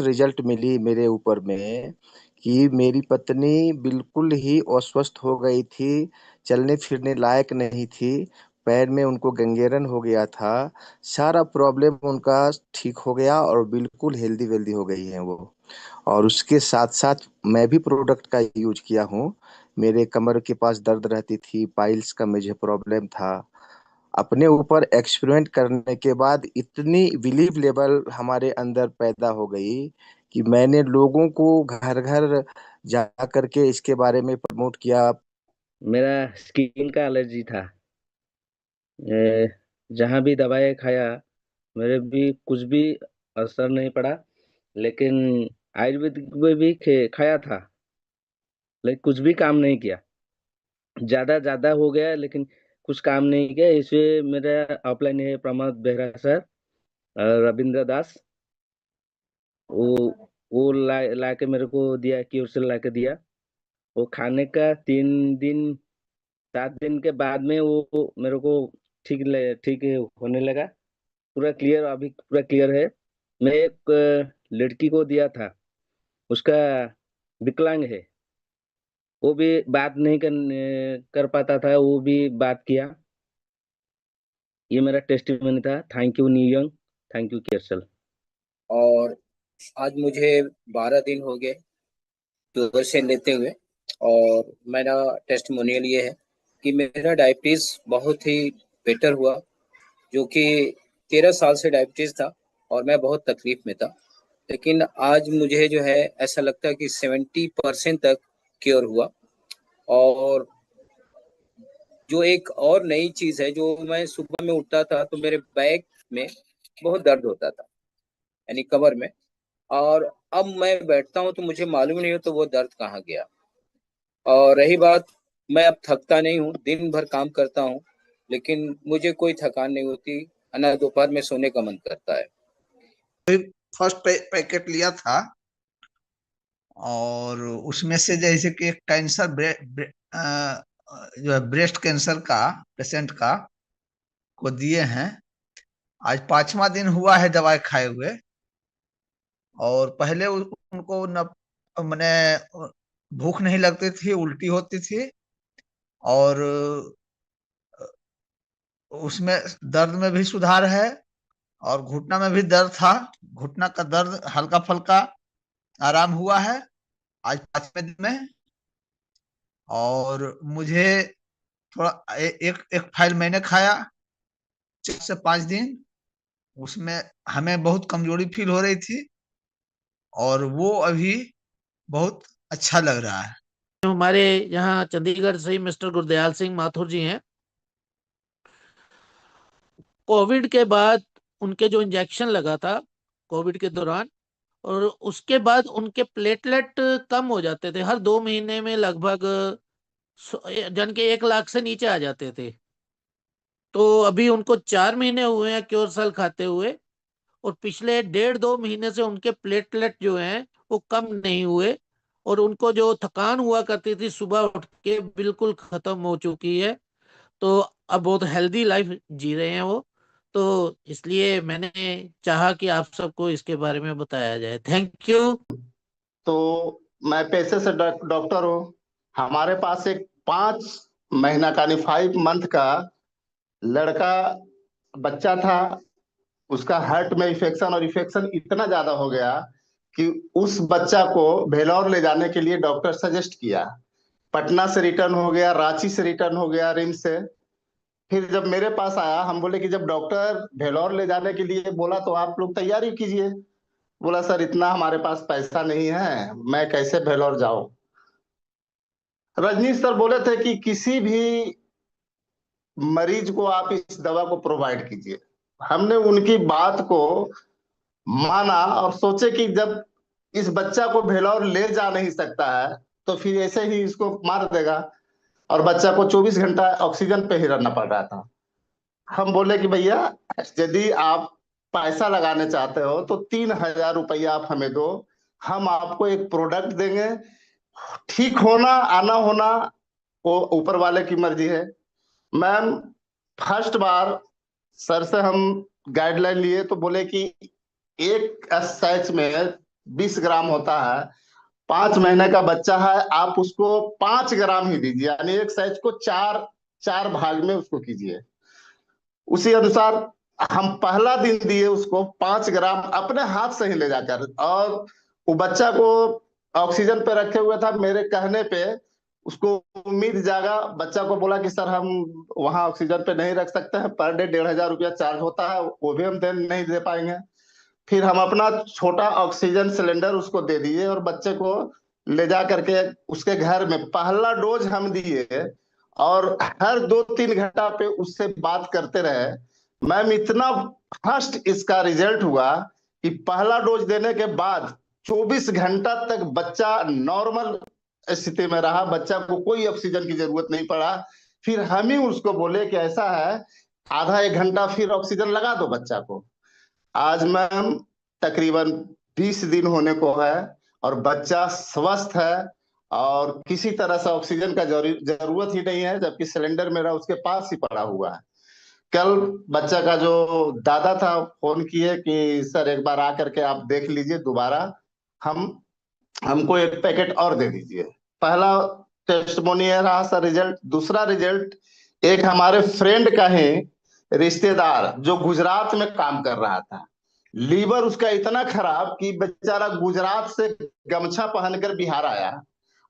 Result मिली मेरे ऊपर में कि मेरी पत्नी बिल्कुल ही अस्वस्थ हो गई थी, चलने फिरने लायक नहीं थी, पैर में उनको गंगेरन हो गया था। सारा प्रॉब्लम उनका ठीक हो गया और बिल्कुल हेल्दी वेल्दी हो गई हैं वो। और उसके साथ साथ मैं भी प्रोडक्ट का यूज किया हूँ। मेरे कमर के पास दर्द रहती थी, पाइल्स का मुझे प्रॉब्लम था। अपने ऊपर एक्सपेरिमेंट करने के बाद इतनी बिलीव लेवल हमारे अंदर पैदा हो गई कि मैंने लोगों को घर घर जा करके इसके बारे में प्रमोट किया। मेरा स्किन का एलर्जी था। ए, जहाँ भी दवाई खाया मेरे भी कुछ भी असर नहीं पड़ा। लेकिन आयुर्वेदिक में भी खाया था, लेकिन कुछ भी काम नहीं किया। ज्यादा ज्यादा हो गया लेकिन कुछ काम नहीं किया। इसलिए मेरा ऑफलाइन है प्रमोद बेहरा सर, रविंद्र दास। वो वो ला के मेरे को दिया, क्यूरसेल ला के दिया। वो खाने का 3 दिन 7 दिन के बाद में वो मेरे को ठीक होने लगा। पूरा क्लियर, अभी पूरा क्लियर है। मैं एक लड़की को दिया था, उसका विकलांग है। वो भी बात नहीं कर पाता था, वो भी बात किया। ये मेरा टेस्टिमनी था। Thank you new young, thank you केरसल। और आज मुझे 12 दिन हो गए ट्यूबर से लेते हुए। और मेरा टेस्टिमोनियल ये है कि मेरा डायबिटीज़ बहुत ही बेटर हुआ, जो कि 13 साल से डायबिटीज़ था और मैं बहुत तकलीफ में था। लेकिन आज मुझे जो है ऐसा लगता है कि 70% तक क्योर हुआ। और जो एक और नई चीज़ है, जो मैं सुबह में उठता था तो मेरे बैक में बहुत दर्द होता था, यानी कमर में। और अब मैं बैठता हूँ तो मुझे मालूम नहीं हो तो वो दर्द कहाँ गया। और रही बात, मैं अब थकता नहीं हूँ, दिन भर काम करता हूँ लेकिन मुझे कोई थकान नहीं होती, ना दोपहर में सोने का मन करता है। फर्स्ट पैकेट लिया था और उसमें से जैसे कि कैंसर जो है ब्रेस्ट कैंसर का पेशेंट का को दिए हैं। आज 5वां दिन हुआ है दवाई खाए हुए। और पहले उनको न मैंने भूख नहीं लगती थी, उल्टी होती थी और उसमें दर्द में भी सुधार है। और घुटना में भी दर्द था, घुटना का दर्द हल्का फुल्का आराम हुआ है आज 5वें दिन में। और मुझे थोड़ा एक फाइल मैंने खाया 4 से 5 दिन। उसमें हमें बहुत कमजोरी फील हो रही थी और वो अभी बहुत अच्छा लग रहा है। हमारे यहाँ चंडीगढ़ से ही मिस्टर गुरदयाल सिंह माथुर जी हैं। कोविड के बाद उनके जो इंजेक्शन लगा था कोविड के दौरान, और उसके बाद उनके प्लेटलेट कम हो जाते थे, हर 2 महीने में लगभग जन के 1 लाख से नीचे आ जाते थे। तो अभी उनको 4 महीने हुए हैं क्योर सेल खाते हुए, और पिछले 1.5-2 महीने से उनके प्लेटलेट जो हैं वो कम नहीं हुए, और उनको जो थकान हुआ करती थी सुबह उठ के बिल्कुल खत्म हो चुकी है। तो अब बहुत हेल्दी लाइफ जी रहे हैं वो। तो इसलिए मैंने चाहा कि आप सबको इसके बारे में बताया जाए। Thank you. तो मैं पेशे से डॉक्टर हूँ। हमारे पास एक 5 महीना का, यानी 5 मंथ का लड़का बच्चा था। उसका हार्ट में इन्फेक्शन, और इन्फेक्शन इतना ज्यादा हो गया कि उस बच्चा को भेलोर ले जाने के लिए डॉक्टर सजेस्ट किया। पटना से रिटर्न हो गया, रांची से रिटर्न हो गया, रिम्स से। फिर जब मेरे पास आया, हम बोले कि जब डॉक्टर भेलोर ले जाने के लिए बोला तो आप लोग तैयारी कीजिए। बोला सर इतना हमारे पास पैसा नहीं है, मैं कैसे भेलोर जाऊं। रजनीश सर बोले थे कि किसी भी मरीज को आप इस दवा को प्रोवाइड कीजिए। हमने उनकी बात को माना और सोचे कि जब इस बच्चा को भेलोर ले जा नहीं सकता है तो फिर ऐसे ही इसको मार देगा। और बच्चा को 24 घंटा ऑक्सीजन पे ही रहना पड़ रहा था। हम बोले कि भैया यदि आप पैसा लगाने चाहते हो तो 3,000 रुपया आप हमें दो, हम आपको एक प्रोडक्ट देंगे। ठीक होना आना होना वो ऊपर वाले की मर्जी है। मैम, फर्स्ट बार सर से हम गाइडलाइन लिए तो बोले कि एक सैच में 20 ग्राम होता है। 5 महीने का बच्चा है, आप उसको 5 ग्राम ही दीजिए, यानी एक साइज को चार चार भाग में उसको कीजिए। उसी अनुसार हम पहला दिन दिए उसको 5 ग्राम अपने हाथ से ही ले जाकर, और वो बच्चा को ऑक्सीजन पे रखे हुए था। मेरे कहने पे उसको उम्मीद जागा, बच्चा को बोला कि सर हम वहां ऑक्सीजन पे नहीं रख सकते हैं, पर डे 1,500 रुपया चार्ज होता है, वो भी हम नहीं दे पाएंगे। फिर हम अपना छोटा ऑक्सीजन सिलेंडर उसको दे दिए और बच्चे को ले जा करके उसके घर में पहला डोज हम दिए, और हर 2-3 घंटा पे उससे बात करते रहे। मैम इतना फास्ट इसका रिजल्ट हुआ कि पहला डोज देने के बाद 24 घंटा तक बच्चा नॉर्मल स्थिति में रहा, बच्चा को कोई ऑक्सीजन की जरूरत नहीं पड़ा। फिर हम ही उसको बोले कि ऐसा है, आधा 1 घंटा फिर ऑक्सीजन लगा दो बच्चा को। आज मैम तकरीबन 20 दिन होने को है और बच्चा स्वस्थ है, और किसी तरह से ऑक्सीजन का जरूरत ही नहीं है, जबकि सिलेंडर मेरा उसके पास ही पड़ा हुआ है। कल बच्चा का जो दादा था फोन किए कि सर एक बार आकर के आप देख लीजिए दोबारा, हम हमको एक पैकेट और दे दीजिए। पहला टेस्टमोनी रहा सर रिजल्ट। दूसरा रिजल्ट एक हमारे फ्रेंड का ही रिश्तेदार जो गुजरात में काम कर रहा था, लीवर उसका इतना खराब कि बेचारा गुजरात से गमछा पहनकर बिहार आया।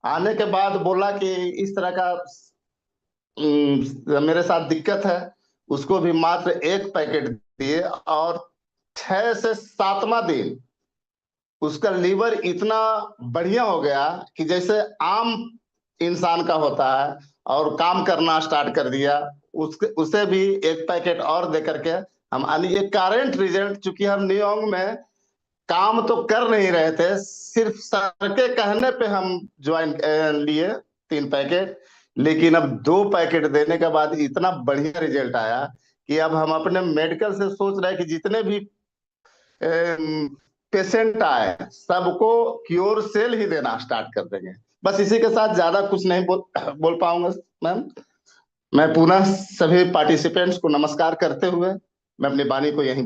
आने के बाद बोला कि इस तरह का मेरे साथ दिक्कत है। उसको भी मात्र एक पैकेट दिए, और 6 से 7वां दिन उसका लीवर इतना बढ़िया हो गया कि जैसे आम इंसान का होता है, और काम करना स्टार्ट कर दिया। उसे भी एक पैकेट और दे करके हम, ये करेंट रिजल्ट, चूंकि हम न्यूयॉर्क में काम तो कर नहीं रहे थे, सिर्फ सर के कहने पे हम ज्वाइन लिए 3 पैकेट, लेकिन अब 2 पैकेट देने के बाद इतना बढ़िया रिजल्ट आया कि अब हम अपने मेडिकल से सोच रहे हैं कि जितने भी पेशेंट आए सबको क्योर सेल ही देना स्टार्ट कर देंगे। बस इसी के साथ ज्यादा कुछ नहीं बोल पाऊंगा मैम। मैं पुनः सभी पार्टिसिपेंट्स को नमस्कार करते हुए मैं अपनी वाणी को यहीं